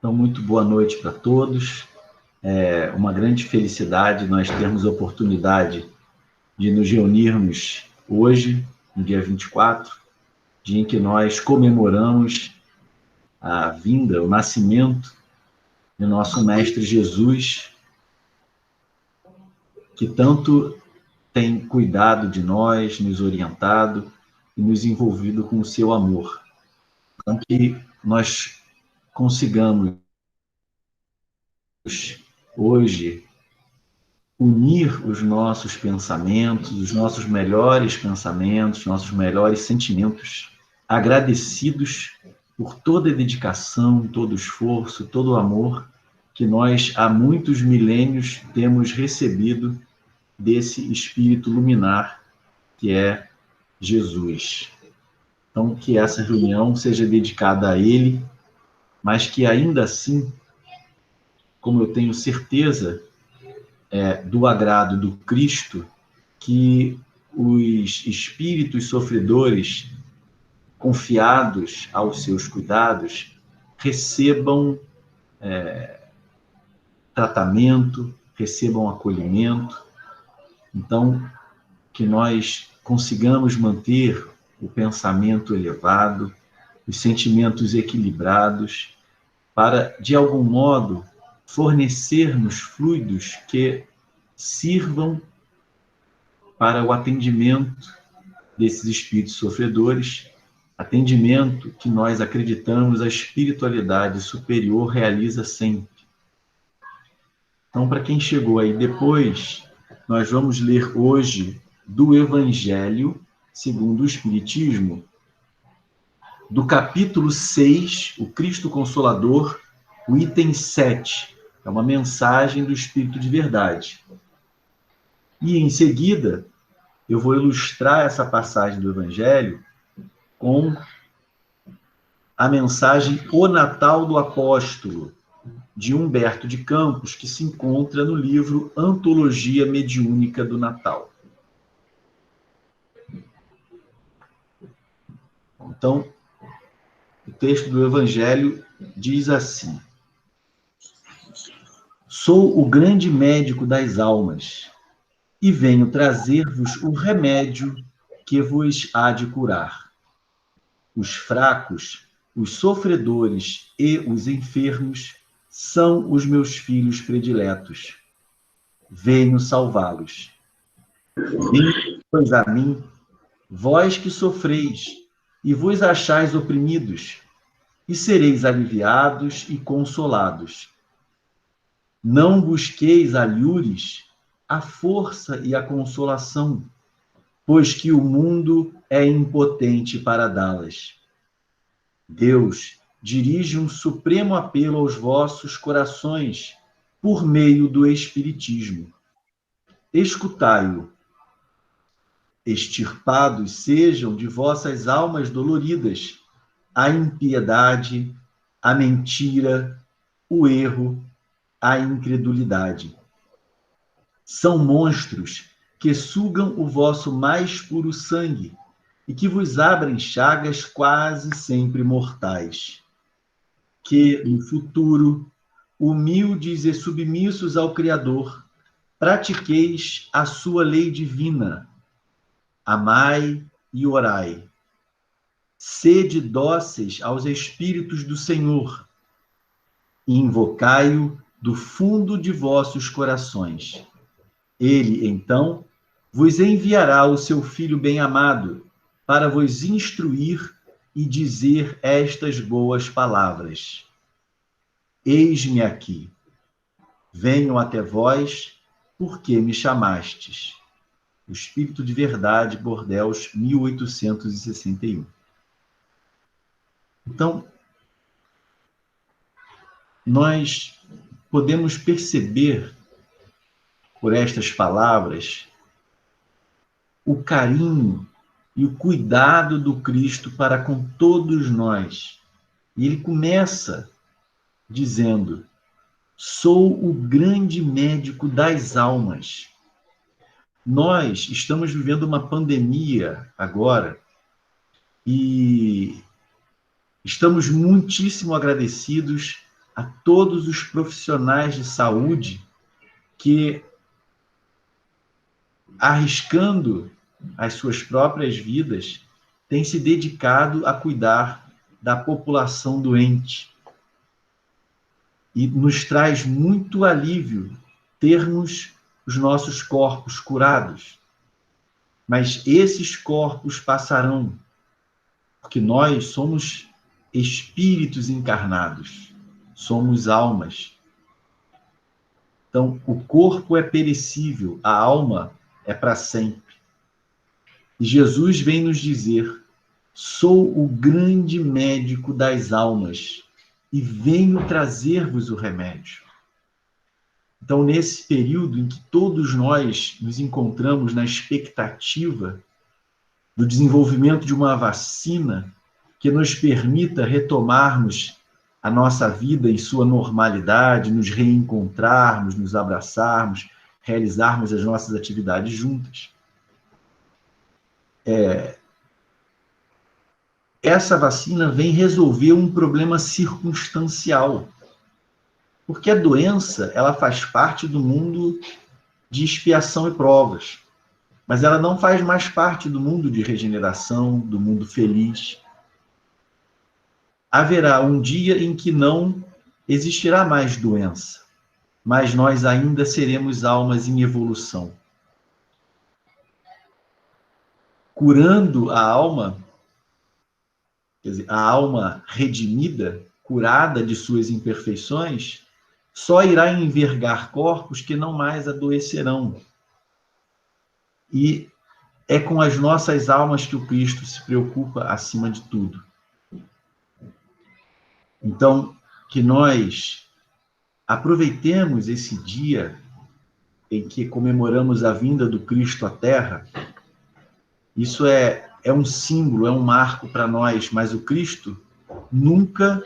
Então, muito boa noite para todos. É uma grande felicidade nós termos a oportunidade de nos reunirmos hoje, no dia 24, dia em que nós comemoramos a vinda, o nascimento de nosso Mestre Jesus, que tanto tem cuidado de nós, nos orientado e nos envolvido com o seu amor. Então, que nós consigamos hoje unir os nossos pensamentos, os nossos melhores sentimentos, agradecidos por toda a dedicação, todo o esforço, todo o amor que nós há muitos milênios temos recebido desse espírito luminar que é Jesus. Então, que essa reunião seja dedicada a ele, mas que ainda assim, como eu tenho certeza do agrado do Cristo, que os espíritos sofredores, confiados aos seus cuidados, recebam tratamento, recebam acolhimento. Então, que nós consigamos manter o pensamento elevado, os sentimentos equilibrados, para, de algum modo, fornecermos fluidos que sirvam para o atendimento desses espíritos sofredores, atendimento que nós acreditamos a espiritualidade superior realiza sempre. Então, para quem chegou aí depois, nós vamos ler hoje do Evangelho segundo o Espiritismo, do capítulo 6, o Cristo Consolador, o item 7, é uma mensagem do Espírito de Verdade. E, em seguida, eu vou ilustrar essa passagem do Evangelho com a mensagem O Natal do Apóstolo, de Humberto de Campos, que se encontra no livro Antologia Mediúnica do Natal. Então, o texto do Evangelho diz assim: Sou o grande médico das almas, e venho trazer-vos o remédio que vos há de curar. Os fracos, os sofredores e os enfermos são os meus filhos prediletos. Venho salvá-los. Vinde, pois, a mim, vós que sofreis e vos achais oprimidos, e sereis aliviados e consolados. Não busqueis alhures a força e a consolação, pois que o mundo é impotente para dá-las. Deus dirige um supremo apelo aos vossos corações por meio do Espiritismo. Escutai-o. Extirpados sejam de vossas almas doloridas a impiedade, a mentira, o erro, a incredulidade. São monstros que sugam o vosso mais puro sangue e que vos abrem chagas quase sempre mortais. Que, no futuro, humildes e submissos ao Criador, pratiqueis a sua lei divina. Amai e orai. Sede dóceis aos Espíritos do Senhor e invocai-o do fundo de vossos corações. Ele, então, vos enviará o seu Filho bem-amado para vos instruir e dizer estas boas palavras. Eis-me aqui. Venho até vós, porque me chamastes. O Espírito de Verdade, Bordeaux, 1861. Então, nós podemos perceber, por estas palavras, o carinho e o cuidado do Cristo para com todos nós. E ele começa dizendo: sou o grande médico das almas. Nós estamos vivendo uma pandemia agora e estamos muitíssimo agradecidos a todos os profissionais de saúde que, arriscando as suas próprias vidas, têm se dedicado a cuidar da população doente. E nos traz muito alívio termos os nossos corpos curados. Mas esses corpos passarão, porque nós somos espíritos encarnados, somos almas. Então, o corpo é perecível, a alma é para sempre. E Jesus vem nos dizer: sou o grande médico das almas e venho trazer-vos o remédio. Então, nesse período em que todos nós nos encontramos na expectativa do desenvolvimento de uma vacina que nos permita retomarmos a nossa vida em sua normalidade, nos reencontrarmos, nos abraçarmos, realizarmos as nossas atividades juntas. Essa vacina vem resolver um problema circunstancial, porque a doença, ela faz parte do mundo de expiação e provas, mas ela não faz mais parte do mundo de regeneração, do mundo feliz. Haverá um dia em que não existirá mais doença, mas nós ainda seremos almas em evolução. Curando a alma, quer dizer, a alma redimida, curada de suas imperfeições, só irá envergar corpos que não mais adoecerão. E é com as nossas almas que o Cristo se preocupa acima de tudo. Então, que nós aproveitemos esse dia em que comemoramos a vinda do Cristo à Terra. Isso é um símbolo, é um marco para nós, mas o Cristo nunca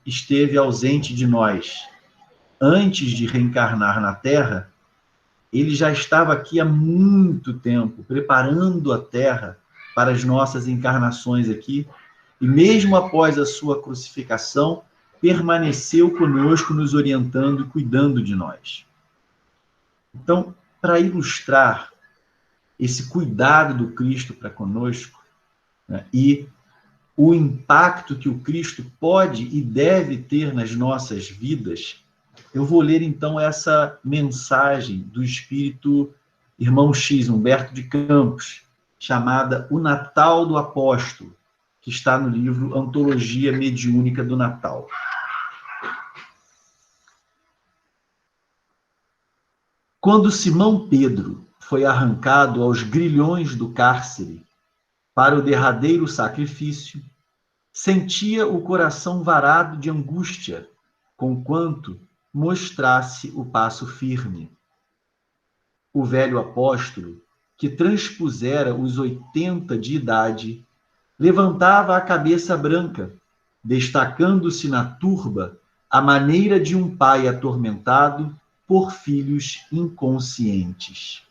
esteve ausente de nós. Antes de reencarnar na Terra, ele já estava aqui há muito tempo, preparando a Terra para as nossas encarnações aqui, e mesmo após a sua crucificação, permaneceu conosco, nos orientando e cuidando de nós. Então, para ilustrar esse cuidado do Cristo para conosco, né, e o impacto que o Cristo pode e deve ter nas nossas vidas, eu vou ler então essa mensagem do Espírito Irmão X, Humberto de Campos, chamada O Natal do Apóstolo, que está no livro Antologia Mediúnica do Natal. Quando Simão Pedro foi arrancado aos grilhões do cárcere para o derradeiro sacrifício, sentia o coração varado de angústia, conquanto mostrasse o passo firme. O velho apóstolo, que transpusera os 80 de idade, levantava a cabeça branca, destacando-se na turba à maneira de um pai atormentado por filhos inconscientes.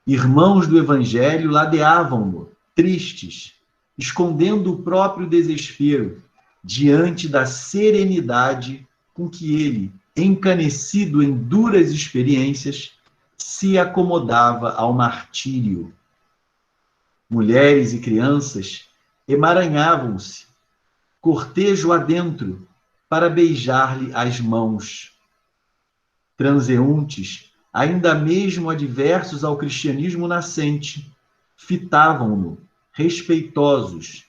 Irmãos do Evangelho ladeavam-no, tristes, escondendo o próprio desespero, diante da serenidade com que ele, encanecido em duras experiências, se acomodava ao martírio. Mulheres e crianças emaranhavam-se, cortejo adentro, para beijar-lhe as mãos. Transeuntes, ainda mesmo adversos ao cristianismo nascente, fitavam-no, respeitosos,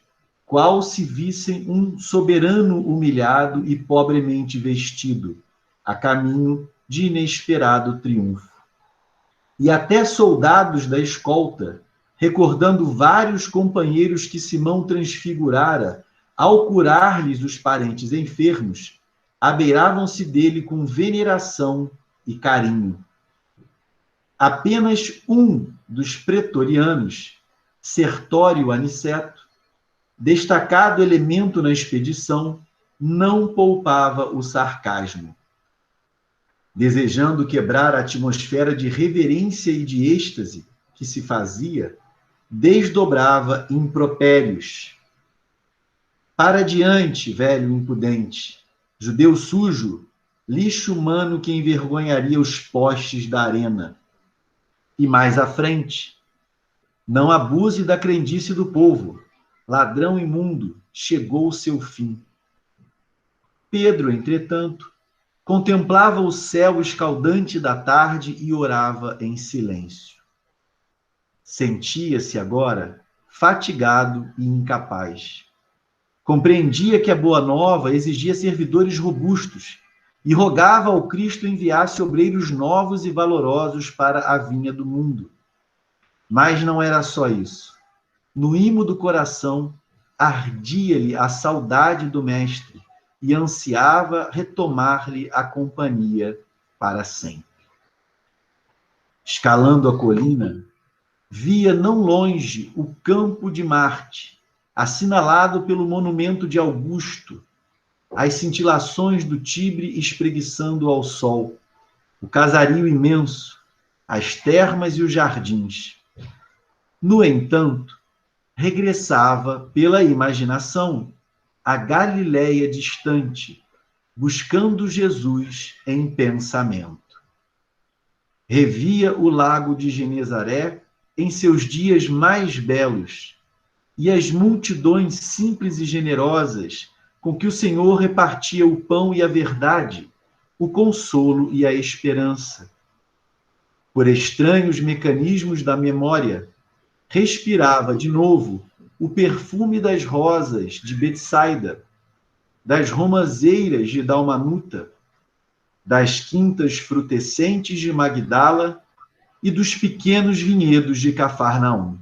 qual se vissem um soberano humilhado e pobremente vestido, a caminho de inesperado triunfo. E até soldados da escolta, recordando vários companheiros que Simão transfigurara ao curar-lhes os parentes enfermos, abeiravam-se dele com veneração e carinho. Apenas um dos pretorianos, Sertório Aniceto, destacado elemento na expedição, não poupava o sarcasmo. Desejando quebrar a atmosfera de reverência e de êxtase que se fazia, desdobrava impropérios. Para diante, velho impudente, Judeu sujo, lixo humano que envergonharia os postes da arena. E mais à frente, não abuse da crendice do povo, ladrão imundo, chegou o seu fim. Pedro, entretanto, contemplava o céu escaldante da tarde e orava em silêncio. Sentia-se agora fatigado e incapaz. Compreendia que a Boa Nova exigia servidores robustos e rogava ao Cristo enviasse obreiros novos e valorosos para a vinha do mundo. Mas não era só isso. No imo do coração, ardia-lhe a saudade do Mestre e ansiava retomar-lhe a companhia para sempre. Escalando a colina, via não longe o campo de Marte, assinalado pelo monumento de Augusto, as cintilações do Tibre espreguiçando ao sol, o casario imenso, as termas e os jardins. No entanto, regressava pela imaginação a Galileia distante, buscando Jesus em pensamento. Revia o lago de Genezaré em seus dias mais belos e as multidões simples e generosas com que o Senhor repartia o pão e a verdade, o consolo e a esperança. Por estranhos mecanismos da memória, respirava de novo o perfume das rosas de Betsaida, das romazeiras de Dalmanuta, das quintas frutescentes de Magdala e dos pequenos vinhedos de Cafarnaum.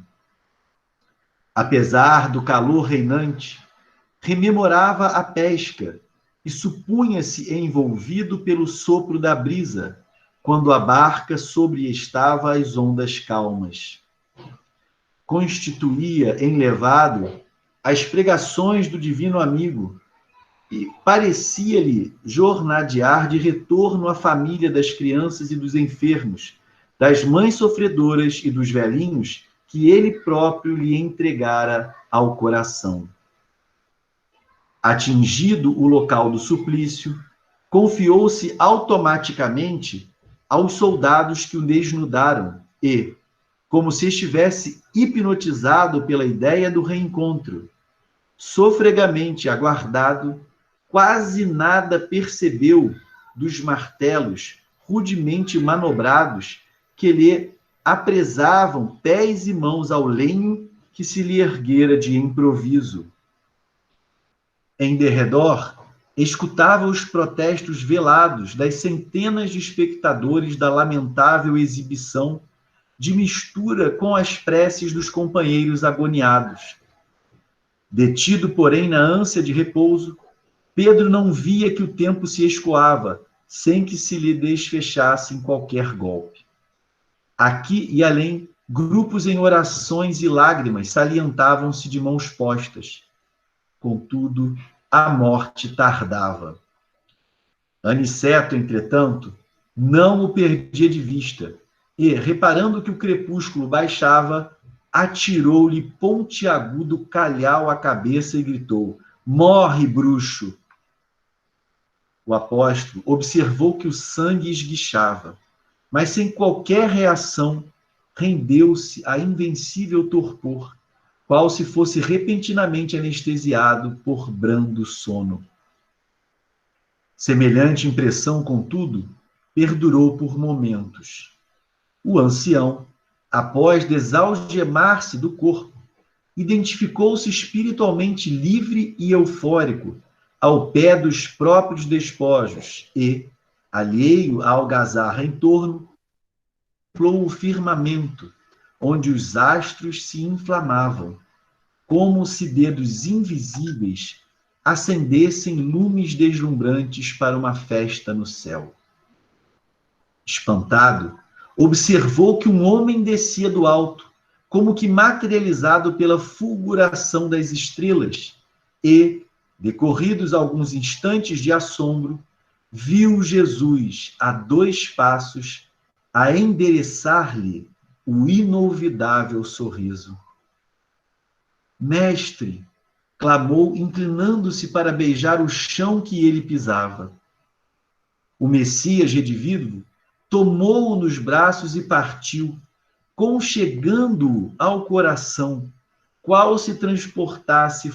Apesar do calor reinante, rememorava a pesca e supunha-se envolvido pelo sopro da brisa, quando a barca sobreestava as ondas calmas. Constituía enlevado as pregações do divino amigo e parecia-lhe jornadear de retorno à família das crianças e dos enfermos, das mães sofredoras e dos velhinhos que ele próprio lhe entregara ao coração. Atingido o local do suplício, confiou-se automaticamente aos soldados que o desnudaram e, como se estivesse hipnotizado pela ideia do reencontro, sofregamente aguardado, quase nada percebeu dos martelos rudemente manobrados que lhe apresavam pés e mãos ao lenho que se lhe erguera de improviso. Em derredor, escutava os protestos velados das centenas de espectadores da lamentável exibição, de mistura com as preces dos companheiros agoniados. Detido, porém, na ânsia de repouso, Pedro não via que o tempo se escoava, sem que se lhe desfechasse em qualquer golpe. Aqui e além, grupos em orações e lágrimas salientavam-se de mãos postas. Contudo, a morte tardava. Aniceto, entretanto, não o perdia de vista e, reparando que o crepúsculo baixava, atirou-lhe pontiagudo calhau à cabeça e gritou: "Morre, bruxo!" O apóstolo observou que o sangue esguichava, mas sem qualquer reação, rendeu-se a invencível torpor, qual se fosse repentinamente anestesiado por brando sono. Semelhante impressão, contudo, perdurou por momentos. O ancião, após desalgemar-se do corpo, identificou-se espiritualmente livre e eufórico ao pé dos próprios despojos e, alheio à algazarra em torno, contemplou o firmamento, onde os astros se inflamavam, como se dedos invisíveis acendessem lumes deslumbrantes para uma festa no céu. Espantado, observou que um homem descia do alto, como que materializado pela fulguração das estrelas, e, decorridos alguns instantes de assombro, viu Jesus a 2 passos a endereçar-lhe o inolvidável sorriso. "Mestre!" clamou, inclinando-se para beijar o chão que ele pisava. O Messias redivivo tomou-o nos braços e partiu, conchegando-o ao coração, qual se transportasse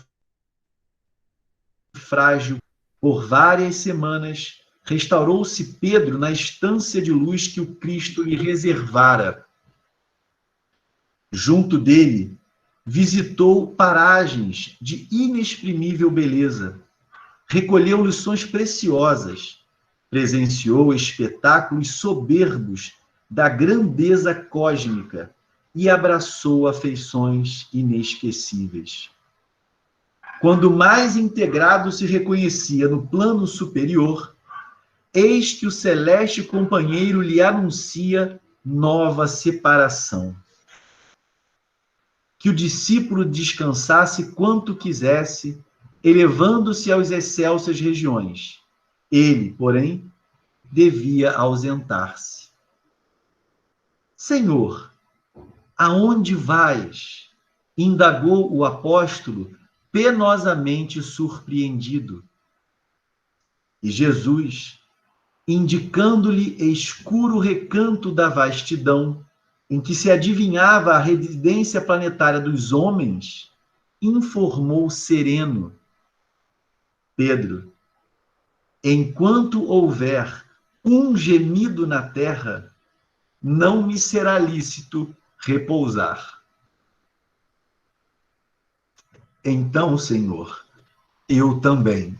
frágil. Por várias semanas, restaurou-se Pedro na estância de luz que o Cristo lhe reservara. Junto dele, visitou paragens de inexprimível beleza, recolheu lições preciosas, presenciou espetáculos soberbos da grandeza cósmica e abraçou afeições inesquecíveis. Quando mais integrado se reconhecia no plano superior, eis que o celeste companheiro lhe anuncia nova separação. Que o discípulo descansasse quanto quisesse, elevando-se às excelsas regiões. Ele, porém, devia ausentar-se. Senhor, aonde vais? Indagou o apóstolo, penosamente surpreendido. E Jesus, indicando-lhe escuro recanto da vastidão, em que se adivinhava a residência planetária dos homens, informou sereno: Pedro, enquanto houver um gemido na terra, não me será lícito repousar. Então, Senhor, eu também.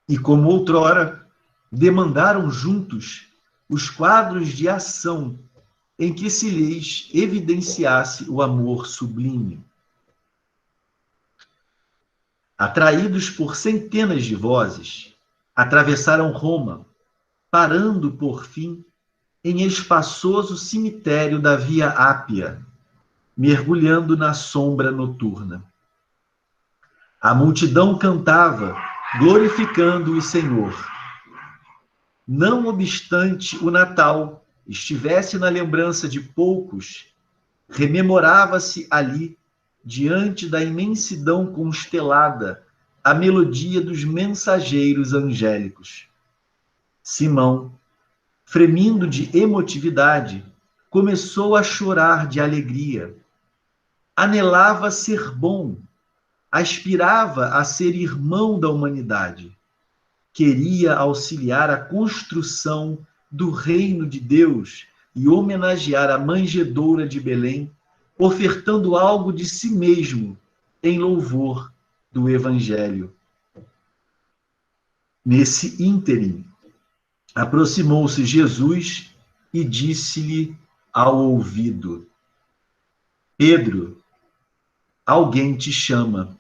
E como outrora, demandaram juntos os quadros de ação em que se lhes evidenciasse o amor sublime. Atraídos por centenas de vozes, atravessaram Roma, parando, por fim, em espaçoso cemitério da Via Ápia, mergulhando na sombra noturna. A multidão cantava, glorificando o Senhor. Não obstante o Natal estivesse na lembrança de poucos, rememorava-se ali, diante da imensidão constelada, a melodia dos mensageiros angélicos. Simão, fremindo de emotividade, começou a chorar de alegria. Anelava ser bom, aspirava a ser irmão da humanidade. Queria auxiliar a construção do reino de Deus e homenagear a manjedoura de Belém, ofertando algo de si mesmo em louvor do Evangelho. Nesse ínterim, aproximou-se Jesus e disse-lhe ao ouvido: Pedro, alguém te chama.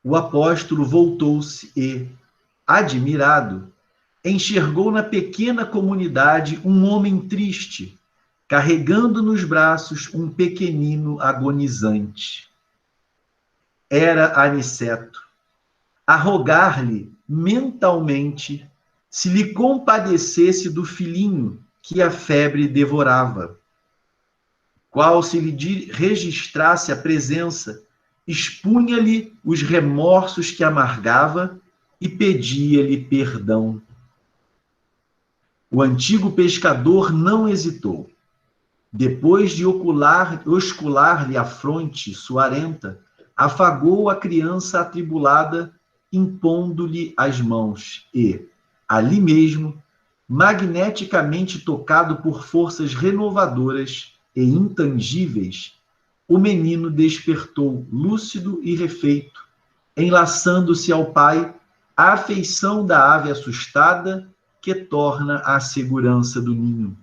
O apóstolo voltou-se e, admirado, enxergou na pequena comunidade um homem triste, carregando nos braços um pequenino agonizante. Era Aniceto, a rogar-lhe mentalmente se lhe compadecesse do filhinho que a febre devorava. Qual se lhe registrasse a presença, expunha-lhe os remorsos que amargava e pedia-lhe perdão. O antigo pescador não hesitou. Depois de oscular-lhe a fronte suarenta, afagou a criança atribulada, impondo-lhe as mãos e, ali mesmo, magneticamente tocado por forças renovadoras e intangíveis, o menino despertou lúcido e refeito, enlaçando-se ao pai a afeição da ave assustada que torna a segurança do ninho.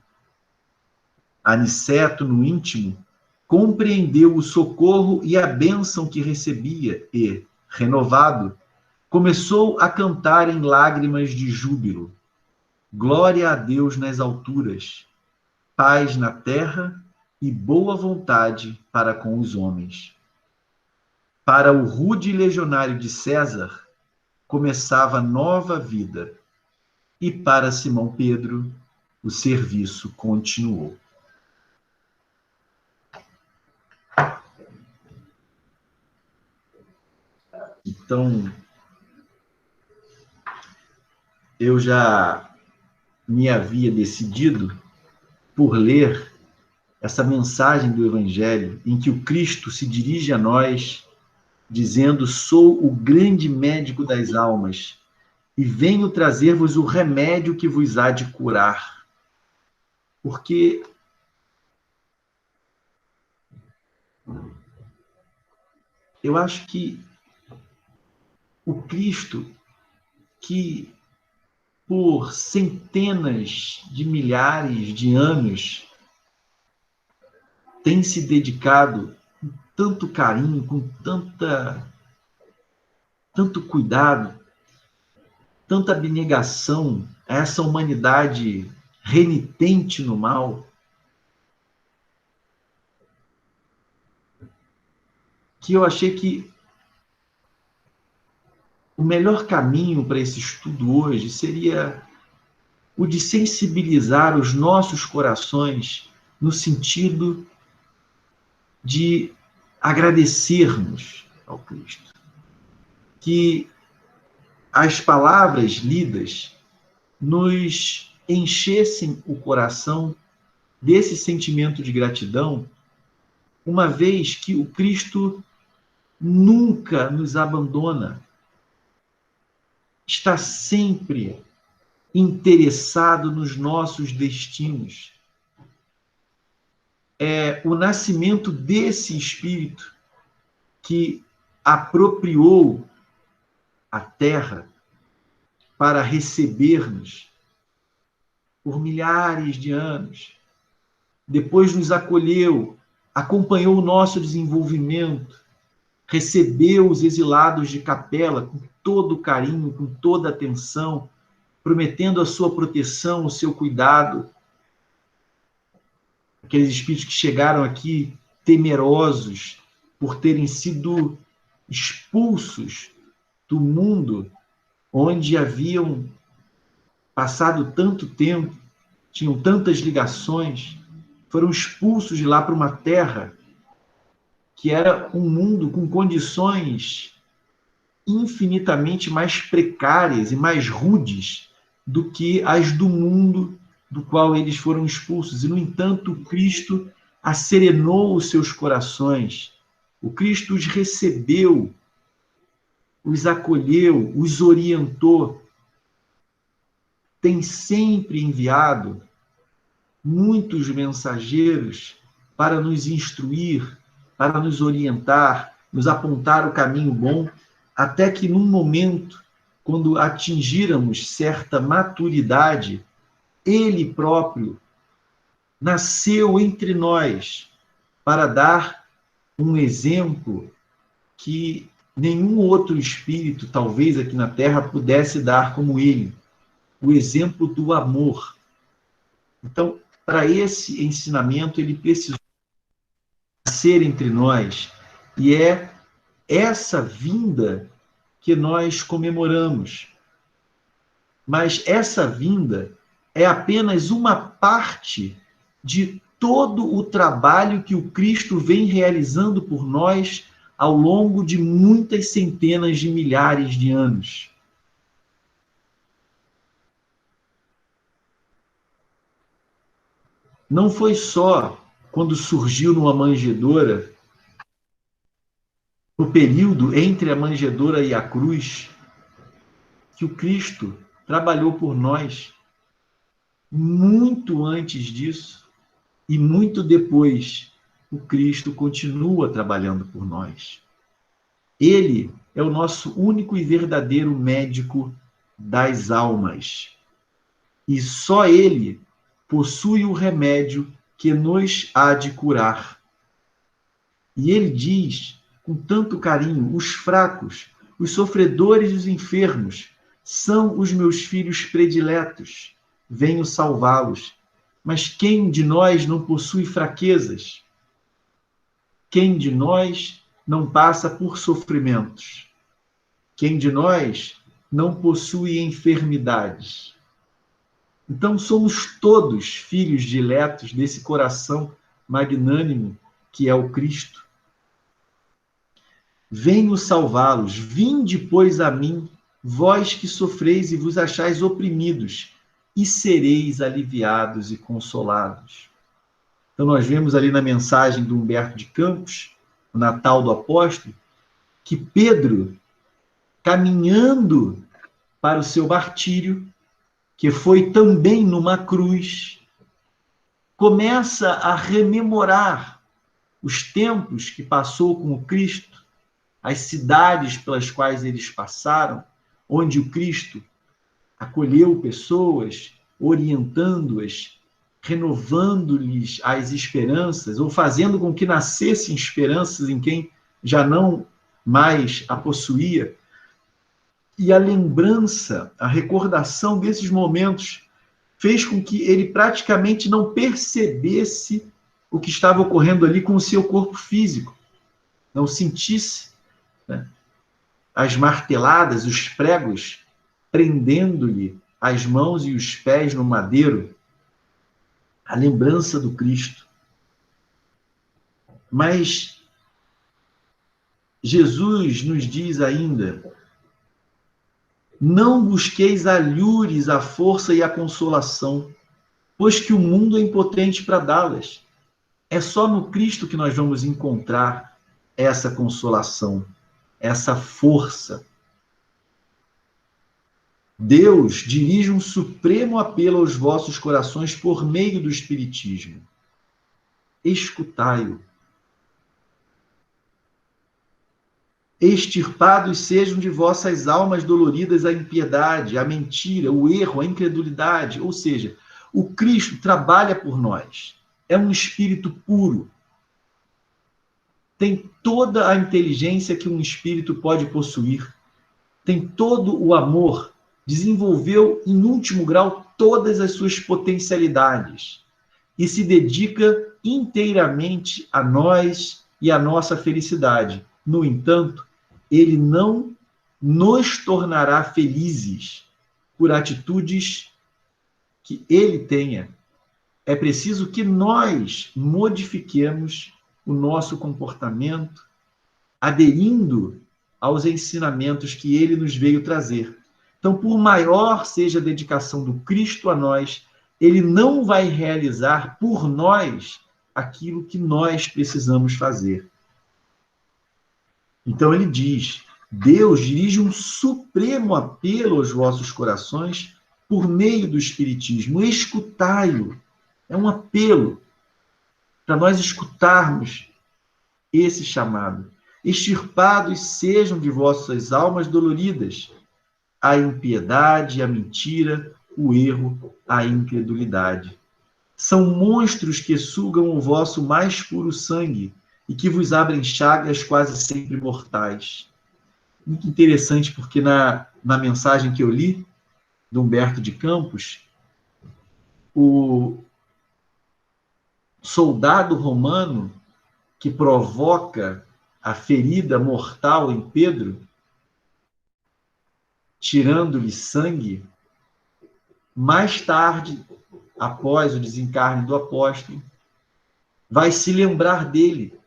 Aniceto, no íntimo, compreendeu o socorro e a bênção que recebia e, renovado, começou a cantar em lágrimas de júbilo. Glória a Deus nas alturas, paz na terra e boa vontade para com os homens. Para o rude legionário de César, começava nova vida, e para Simão Pedro, o serviço continuou. Então, eu já me havia decidido por ler essa mensagem do Evangelho, em que o Cristo se dirige a nós, dizendo: sou o grande médico das almas, e venho trazer-vos o remédio que vos há de curar. Porque eu acho que o Cristo, que por centenas de milhares de anos tem se dedicado com tanto carinho, com tanto cuidado, tanta abnegação a essa humanidade renitente no mal, que eu achei que o melhor caminho para esse estudo hoje seria o de sensibilizar os nossos corações no sentido de agradecermos ao Cristo. Que as palavras lidas nos enchessem o coração desse sentimento de gratidão, uma vez que o Cristo nunca nos abandona, está sempre interessado nos nossos destinos. É o nascimento desse Espírito que apropriou a terra para receber-nos por milhares de anos, depois nos acolheu, acompanhou o nosso desenvolvimento, recebeu os exilados de Capela com todo carinho, com toda atenção, prometendo a sua proteção, o seu cuidado. Aqueles espíritos que chegaram aqui temerosos por terem sido expulsos do mundo onde haviam passado tanto tempo, tinham tantas ligações, foram expulsos de lá para uma terra que era um mundo com condições infinitamente mais precárias e mais rudes do que as do mundo do qual eles foram expulsos. E, no entanto, Cristo acerenou os seus corações. O Cristo os recebeu, os acolheu, os orientou. Tem sempre enviado muitos mensageiros para nos instruir, para nos orientar, nos apontar o caminho bom, até que num momento, quando atingirmos certa maturidade, Ele próprio nasceu entre nós para dar um exemplo que nenhum outro espírito, talvez aqui na Terra, pudesse dar como ele, o exemplo do amor. Então, para esse ensinamento, ele precisou nascer entre nós, e é essa vinda que nós comemoramos. Mas essa vinda é apenas uma parte de todo o trabalho que o Cristo vem realizando por nós ao longo de muitas centenas de milhares de anos. Não foi só quando surgiu numa manjedoura, no período entre a manjedoura e a cruz, que o Cristo trabalhou por nós. Muito antes disso e muito depois, o Cristo continua trabalhando por nós. Ele é o nosso único e verdadeiro médico das almas. E só ele possui o remédio que nos há de curar. E ele diz, com tanto carinho, os fracos, os sofredores e os enfermos são os meus filhos prediletos. Venho salvá-los. Mas quem de nós não possui fraquezas? Quem de nós não passa por sofrimentos? Quem de nós não possui enfermidades? Então, somos todos filhos diletos desse coração magnânimo que é o Cristo. venho salvá-los. Vinde, pois, a mim, vós que sofreis e vos achais oprimidos, e sereis aliviados e consolados. Então, nós vemos ali na mensagem do Humberto de Campos, o Natal do Apóstolo, que Pedro, caminhando para o seu martírio, que foi também numa cruz, começa a rememorar os tempos que passou com o Cristo, as cidades pelas quais eles passaram, onde o Cristo acolheu pessoas, orientando-as, renovando-lhes as esperanças, ou fazendo com que nascessem esperanças em quem já não mais a possuía. E a lembrança, a recordação desses momentos fez com que ele praticamente não percebesse o que estava ocorrendo ali com o seu corpo físico, não sentisse, né, as marteladas, os pregos, prendendo-lhe as mãos e os pés no madeiro, a lembrança do Cristo. Mas Jesus nos diz ainda: não busqueis alhures a força e a consolação, pois que o mundo é impotente para dá-las. É só no Cristo que nós vamos encontrar essa consolação, essa força. Deus dirige um supremo apelo aos vossos corações por meio do Espiritismo. Escutai-o. Extirpados sejam de vossas almas doloridas a impiedade, a mentira, o erro, a incredulidade. Ou seja, o Cristo trabalha por nós. É um espírito puro. Tem toda a inteligência que um espírito pode possuir. Tem todo o amor. Desenvolveu, em último grau, todas as suas potencialidades. E se dedica inteiramente a nós e à nossa felicidade. No entanto, ele não nos tornará felizes por atitudes que ele tenha. É preciso que nós modifiquemos o nosso comportamento, aderindo aos ensinamentos que ele nos veio trazer. Então, por maior seja a dedicação do Cristo a nós, ele não vai realizar por nós aquilo que nós precisamos fazer. Então ele diz: Deus dirige um supremo apelo aos vossos corações por meio do Espiritismo. Escutai-o. É um apelo para nós escutarmos esse chamado. Extirpados sejam de vossas almas doloridas a impiedade, a mentira, o erro, a incredulidade. São monstros que sugam o vosso mais puro sangue e que vos abrem chagas quase sempre mortais. Muito interessante, porque na mensagem que eu li, do Humberto de Campos, o soldado romano que provoca a ferida mortal em Pedro, tirando-lhe sangue, mais tarde, após o desencarne do apóstolo, vai se lembrar dele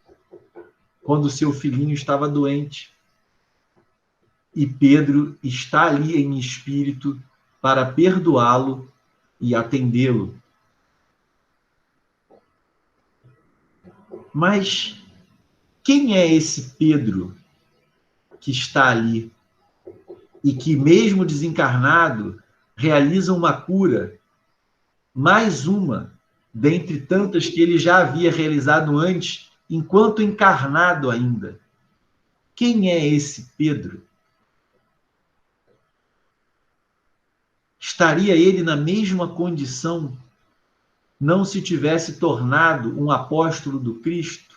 quando seu filhinho estava doente. E Pedro está ali em espírito para perdoá-lo e atendê-lo. Mas quem é esse Pedro que está ali e que, mesmo desencarnado, realiza uma cura, mais uma, dentre tantas que ele já havia realizado antes, enquanto encarnado ainda? Quem é esse Pedro? Estaria ele na mesma condição não se tivesse tornado um apóstolo do Cristo?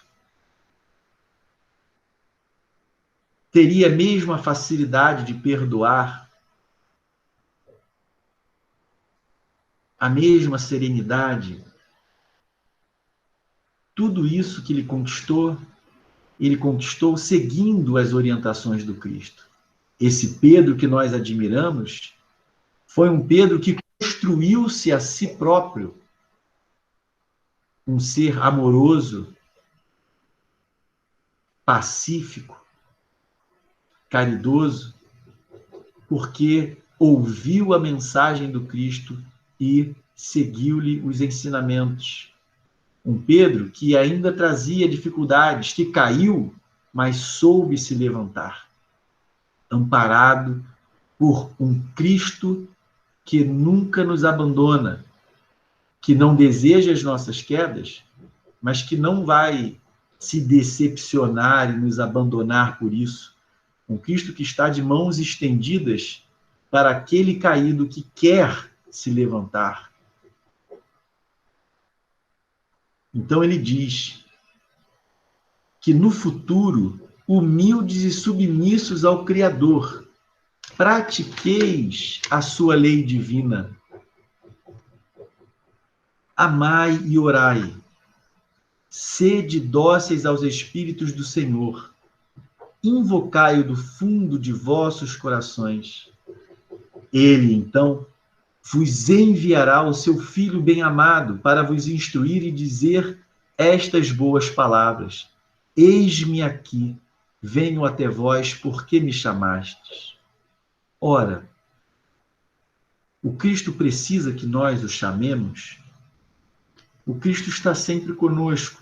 Teria a mesma facilidade de perdoar? A mesma serenidade? Tudo isso que ele conquistou seguindo as orientações do Cristo. Esse Pedro que nós admiramos foi um Pedro que construiu-se a si próprio, um ser amoroso, pacífico, caridoso, porque ouviu a mensagem do Cristo e seguiu-lhe os ensinamentos. Um Pedro que ainda trazia dificuldades, que caiu, mas soube se levantar, amparado por um Cristo que nunca nos abandona, que não deseja as nossas quedas, mas que não vai se decepcionar e nos abandonar por isso. Um Cristo que está de mãos estendidas para aquele caído que quer se levantar. Então ele diz que no futuro, humildes e submissos ao Criador, pratiqueis a sua lei divina. Amai e orai. Sede dóceis aos Espíritos do Senhor. Invocai-o do fundo de vossos corações. Ele, então, vos enviará o seu Filho bem-amado para vos instruir e dizer estas boas palavras. Eis-me aqui, venho até vós, porque me chamastes. Ora, o Cristo precisa que nós o chamemos? O Cristo está sempre conosco,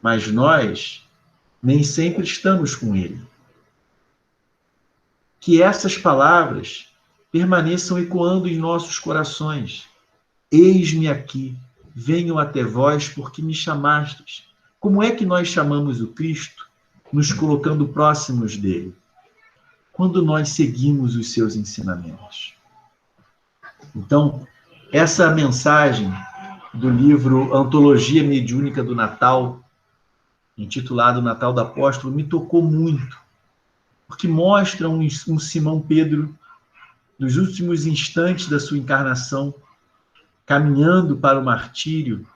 mas nós nem sempre estamos com ele. Que essas palavras permaneçam ecoando em nossos corações. Eis-me aqui, venho até vós porque me chamastes. Como é que nós chamamos o Cristo? Nos colocando próximos dele. Quando nós seguimos os seus ensinamentos. Então, essa mensagem do livro Antologia Mediúnica do Natal, intitulado Natal do Apóstolo, me tocou muito, porque mostra um Simão Pedro nos últimos instantes da sua encarnação, caminhando para o martírio,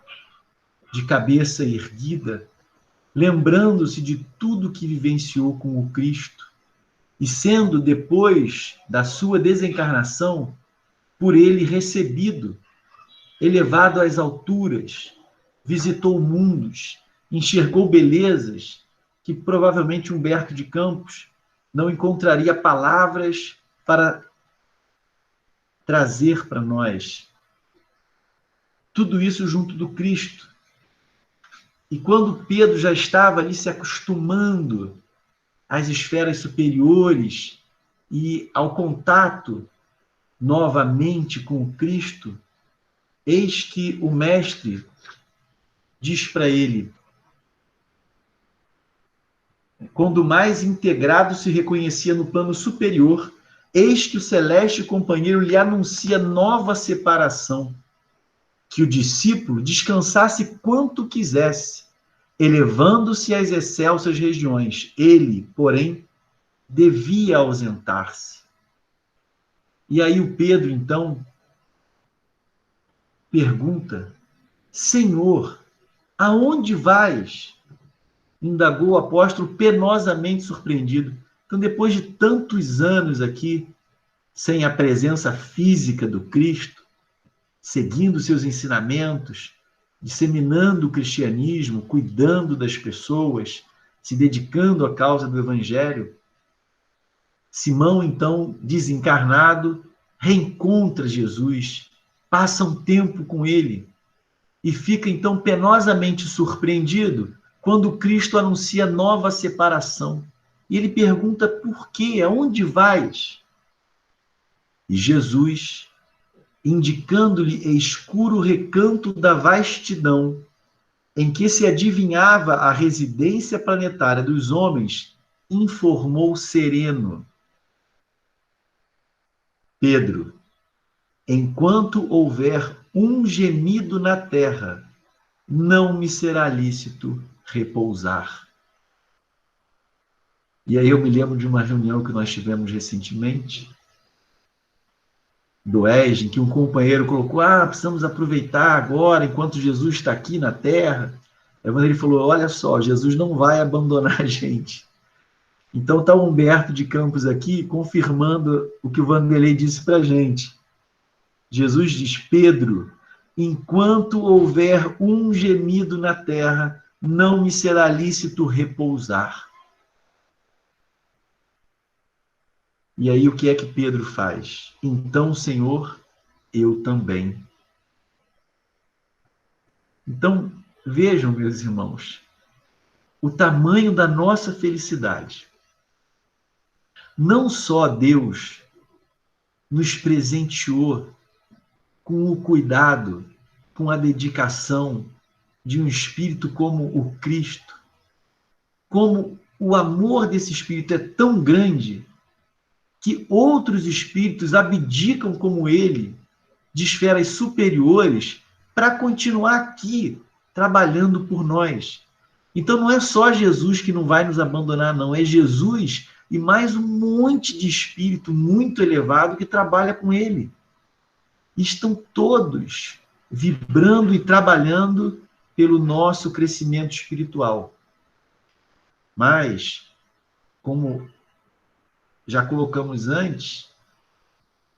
de cabeça erguida, lembrando-se de tudo que vivenciou com o Cristo, e sendo, depois da sua desencarnação, por ele recebido, elevado às alturas, visitou mundos, enxergou belezas que provavelmente Humberto de Campos não encontraria palavras para trazer para nós. Tudo isso junto do Cristo. E quando Pedro já estava ali se acostumando às esferas superiores e ao contato novamente com o Cristo, eis que o Mestre diz para ele, quando mais integrado se reconhecia no plano superior, eis que o celeste companheiro lhe anuncia nova separação, que o discípulo descansasse quanto quisesse, elevando-se às excelsas regiões. Ele, porém, devia ausentar-se. E aí o Pedro, então, pergunta, Senhor, aonde vais? Indagou o apóstolo, penosamente surpreendido. Então, depois de tantos anos aqui, sem a presença física do Cristo, seguindo seus ensinamentos, disseminando o cristianismo, cuidando das pessoas, se dedicando à causa do Evangelho, Simão, então, desencarnado, reencontra Jesus, passa um tempo com ele e fica, então, penosamente surpreendido quando Cristo anuncia nova separação. E ele pergunta por quê? Aonde vais? E Jesus, indicando-lhe escuro recanto da vastidão, em que se adivinhava a residência planetária dos homens, informou sereno: Pedro, enquanto houver um gemido na terra, não me será lícito repousar. E aí eu me lembro de uma reunião que nós tivemos recentemente, do ESG, em que um companheiro colocou, precisamos aproveitar agora, enquanto Jesus está aqui na Terra. Aí quando ele falou, olha só, Jesus não vai abandonar a gente. Então está o Humberto de Campos aqui, confirmando o que o Vanderlei disse para a gente. Jesus diz, Pedro, enquanto houver um gemido na terra, não me será lícito repousar. E aí o que é que Pedro faz? Então, Senhor, eu também. Então, vejam, meus irmãos, o tamanho da nossa felicidade. Não só Deus nos presenteou com o cuidado, com a dedicação de um espírito como o Cristo, como o amor desse espírito é tão grande que outros espíritos abdicam como ele de esferas superiores para continuar aqui trabalhando por nós. Então não é só Jesus que não vai nos abandonar, não. É Jesus e mais um monte de espírito muito elevado que trabalha com ele. Estão todos vibrando e trabalhando pelo nosso crescimento espiritual. Mas, como já colocamos antes,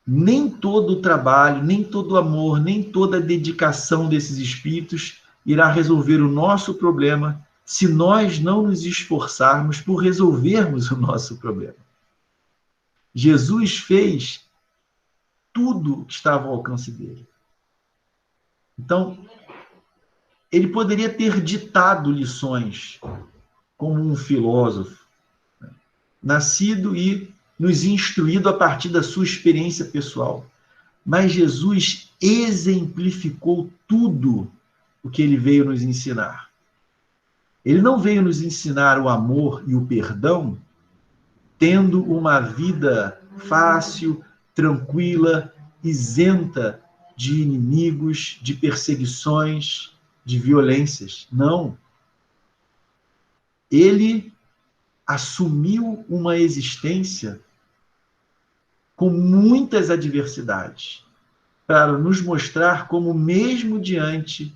nem todo o trabalho, nem todo o amor, nem toda a dedicação desses espíritos irá resolver o nosso problema se nós não nos esforçarmos por resolvermos o nosso problema. Jesus fez tudo que estava ao alcance dele. Então, ele poderia ter ditado lições como um filósofo, nascido e nos instruído a partir da sua experiência pessoal. Mas Jesus exemplificou tudo o que ele veio nos ensinar. Ele não veio nos ensinar o amor e o perdão tendo uma vida fácil, tranquila, isenta de inimigos, de perseguições, de violências. Não. Ele assumiu uma existência com muitas adversidades, para nos mostrar como, mesmo diante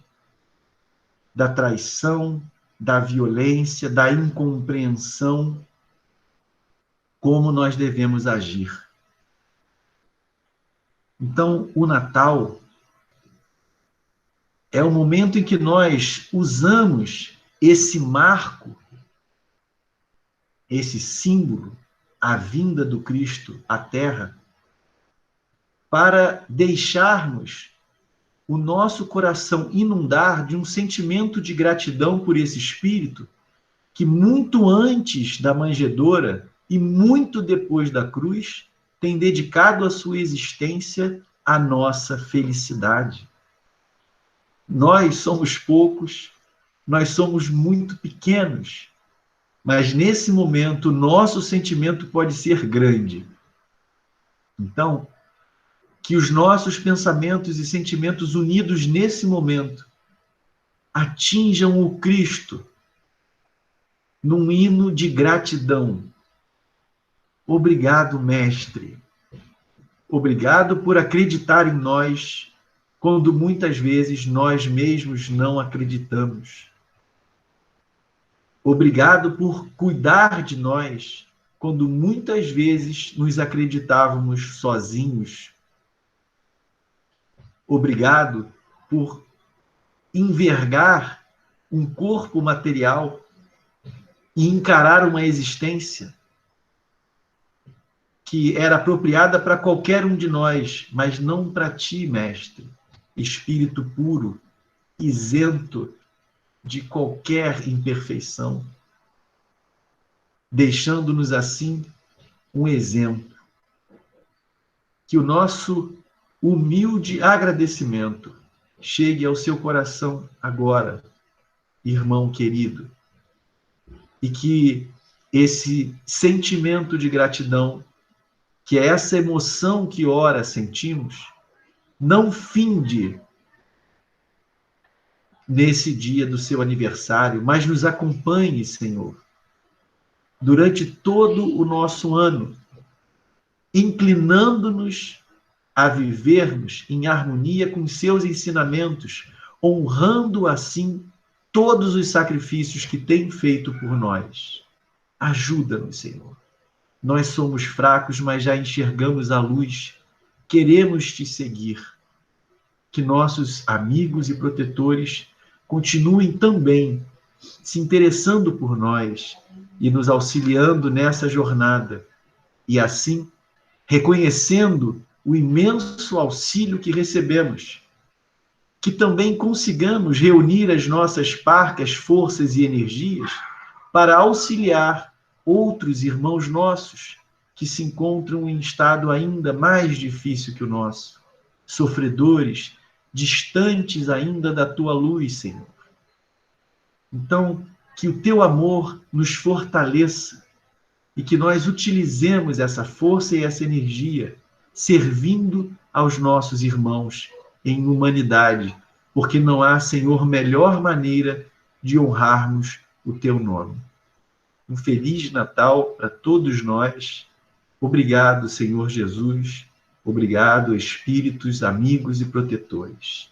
da traição, da violência, da incompreensão, como nós devemos agir. Então, o Natal é o momento em que nós usamos esse marco, esse símbolo, a vinda do Cristo à Terra, para deixarmos o nosso coração inundar de um sentimento de gratidão por esse Espírito que, muito antes da manjedoura e muito depois da cruz, tem dedicado a sua existência à nossa felicidade. Nós somos poucos, nós somos muito pequenos, mas nesse momento o nosso sentimento pode ser grande. Então, que os nossos pensamentos e sentimentos unidos nesse momento atinjam o Cristo num hino de gratidão. Obrigado, Mestre. Obrigado por acreditar em nós quando muitas vezes nós mesmos não acreditamos. Obrigado por cuidar de nós quando muitas vezes nos acreditávamos sozinhos. Obrigado por envergar um corpo material e encarar uma existência que era apropriada para qualquer um de nós, mas não para ti, Mestre, Espírito puro, isento de qualquer imperfeição, deixando-nos assim um exemplo. Que o nosso humilde agradecimento chegue ao seu coração agora, irmão querido, e que esse sentimento de gratidão, que é essa emoção que ora sentimos, não finde nesse dia do seu aniversário, mas nos acompanhe, Senhor, durante todo o nosso ano, inclinando-nos a vivermos em harmonia com seus ensinamentos, honrando assim todos os sacrifícios que tem feito por nós. Ajuda-nos, Senhor. Nós somos fracos, mas já enxergamos a luz. Queremos te seguir. Que nossos amigos e protetores continuem também se interessando por nós e nos auxiliando nessa jornada. E assim reconhecendo o imenso auxílio que recebemos, que também consigamos reunir as nossas parcas forças e energias para auxiliar outros irmãos nossos que se encontram em estado ainda mais difícil que o nosso, sofredores, distantes ainda da tua luz, Senhor. Então, que o teu amor nos fortaleça e que nós utilizemos essa força e essa energia servindo aos nossos irmãos em humanidade, porque não há, Senhor, melhor maneira de honrarmos o teu nome. Um Feliz Natal para todos nós. Obrigado, Senhor Jesus. Obrigado, espíritos, amigos e protetores.